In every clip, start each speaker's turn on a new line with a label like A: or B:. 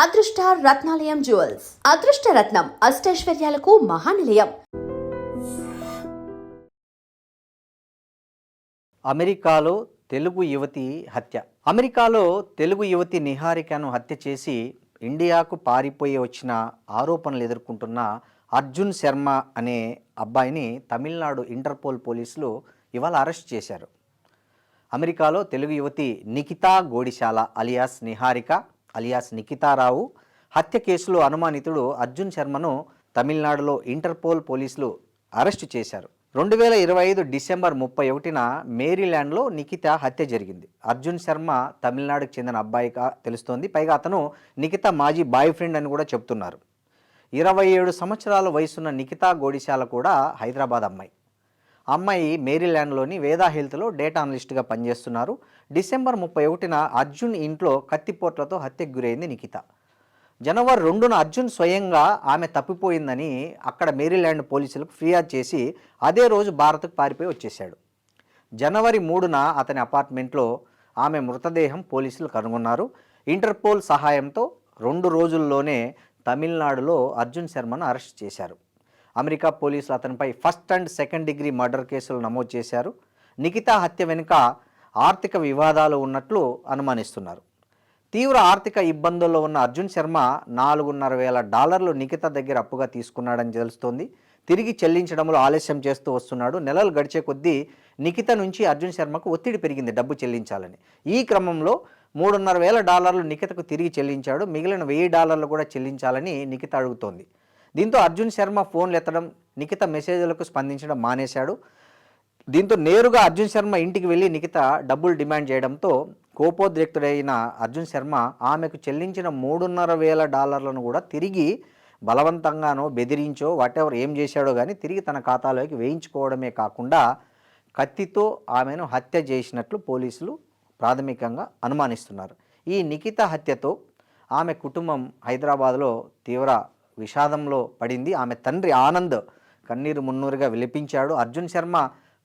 A: అదృష్ట రత్నాలయం జ్యువెల్స్ అదృష్ట రత్నం అష్టైశ్వర్యాలకు మహానిలయం.
B: అమెరికాలో తెలుగు యువతి హత్య. అమెరికాలో తెలుగు యువతి నిహారికను హత్య చేసి ఇండియాకు పారిపోయి వచ్చిన ఆరోపణలు ఎదుర్కొంటున్న అర్జున్ శర్మ అనే అబ్బాయిని తమిళనాడు ఇంటర్పోల్ పోలీసులు ఇవాళ అరెస్ట్ చేశారు. అమెరికాలో తెలుగు యువతి నిఖితా గోడిశాల అలియాస్ నిహారిక అలియాస్ నిఖితారావు హత్య కేసులో అనుమానితుడు అర్జున్ శర్మను తమిళనాడులో ఇంటర్పోల్ పోలీసులు అరెస్టు చేశారు. 2025 డిసెంబర్ 31న మేరీల్యాండ్లో నిఖిత హత్య జరిగింది. అర్జున్ శర్మ తమిళనాడుకు చెందిన అబ్బాయిగా తెలుస్తోంది. పైగా అతను నిఖిత మాజీ బాయ్ ఫ్రెండ్ అని కూడా చెప్తున్నారు. 27 సంవత్సరాల వయసున్న నిఖితా గోడిశాల కూడా హైదరాబాద్ అమ్మాయి. అమ్మాయి మేరీల్యాండ్లోని వేదా హెల్త్లో డేటా అనలిస్ట్గా పనిచేస్తున్నారు. డిసెంబర్ 31న అర్జున్ ఇంట్లో కత్తిపోట్లతో హత్యకు గురైంది నిఖిత. జనవరి 2న అర్జున్ స్వయంగా ఆమె తప్పిపోయిందని అక్కడ మేరీల్యాండ్ పోలీసులకు ఫిర్యాదు చేసి అదే రోజు భారత్కు పారిపోయి వచ్చేశాడు. జనవరి 3న అతని అపార్ట్మెంట్లో ఆమె మృతదేహం పోలీసులు కనుగొన్నారు. ఇంటర్పోల్ సహాయంతో 2 రోజుల్లోనే తమిళనాడులో అర్జున్ శర్మను అరెస్ట్ చేశారు. అమెరికా పోలీసులు అతనిపై first and second degree murder కేసులు నమోదు చేశారు. నిఖితా హత్య వెనుక ఆర్థిక వివాదాలు ఉన్నట్లు అనుమానిస్తున్నారు. తీవ్ర ఆర్థిక ఇబ్బందుల్లో ఉన్న అర్జున్ శర్మ $4,500 నిఖిత దగ్గర అప్పుగా తీసుకున్నాడని తెలుస్తోంది. తిరిగి చెల్లించడంలో ఆలస్యం చేస్తూ వస్తున్నాడు. నెలలు గడిచే కొద్దీ నిఖిత నుంచి అర్జున్ శర్మకు ఒత్తిడి పెరిగింది డబ్బు చెల్లించాలని. ఈ క్రమంలో $3,500 నిఖితకు తిరిగి చెల్లించాడు. మిగిలిన $1,000 కూడా చెల్లించాలని నిఖిత అడుగుతోంది. దీంతో అర్జున్ శర్మ ఫోన్లు ఎత్తడం, నిఖిత మెసేజ్లకు స్పందించడం మానేశాడు. దీంతో నేరుగా అర్జున్ శర్మ ఇంటికి వెళ్ళి నిఖిత డబ్బులు డిమాండ్ చేయడంతో కోపోద్రిక్తుడైన అర్జున్ శర్మ ఆమెకు చెల్లించిన $3,500 కూడా తిరిగి బలవంతంగానో బెదిరించో వాటెవర్ ఏం చేశాడో కానీ తిరిగి తన ఖాతాలోకి వేయించుకోవడమే కాకుండా కత్తితో ఆమెను హత్య చేసినట్లు పోలీసులు ప్రాథమికంగా అనుమానిస్తున్నారు. ఈ నిఖిత హత్యతో ఆమె కుటుంబం హైదరాబాద్లో తీవ్ర విషాదంలో పడింది. ఆమె తండ్రి ఆనంద్ కన్నీరు మున్నూరుగా విలపించాడు. అర్జున్ శర్మ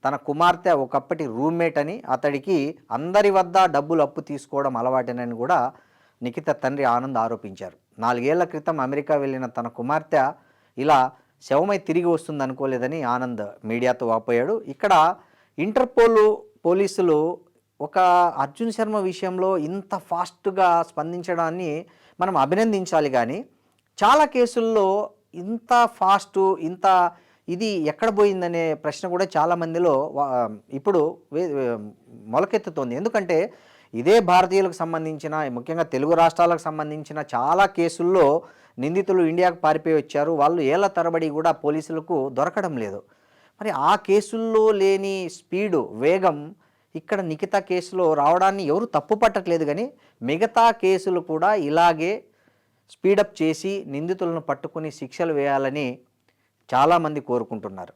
B: తన కుమార్తె ఒకప్పటి రూమ్మేట్ అని, అతడికి అందరి వద్ద డబ్బులు అప్పు తీసుకోవడం అలవాటేనని కూడా నిఖిత తండ్రి ఆనంద్ ఆరోపించారు. 4 ఏళ్ల క్రితం అమెరికా వెళ్ళిన తన కుమార్తె ఇలా శవమై తిరిగి వస్తుంది అనుకోలేదని ఆనంద్ మీడియాతో వాపోయాడు. ఇక్కడ ఇంటర్పోల్ పోలీసులు ఒక అర్జున్ శర్మ విషయంలో ఇంత ఫాస్ట్గా స్పందించడాన్ని మనం అభినందించాలి. కానీ చాలా కేసుల్లో ఇంత ఫాస్టు ఇది ఎక్కడ పోయిందనే ప్రశ్న కూడా చాలామందిలో ఇప్పుడు మొలకెత్తుతోంది. ఎందుకంటే ఇదే భారతీయులకు సంబంధించిన, ముఖ్యంగా తెలుగు రాష్ట్రాలకు సంబంధించిన చాలా కేసుల్లో నిందితులు ఇండియాకు పారిపోయి వచ్చారు. వాళ్ళు ఏళ్ల తరబడి కూడా పోలీసులకు దొరకడం లేదు. మరి ఆ కేసుల్లో లేని స్పీడు, వేగం ఇక్కడ నిఖిత కేసులో రావడాన్ని ఎవరు తప్పు పట్టట్లేదు. కానీ మిగతా కేసులు కూడా ఇలాగే స్పీడప్ చేసి నిందితులను పట్టుకుని శిక్షలు వేయాలని చాలామంది కోరుకుంటున్నారు.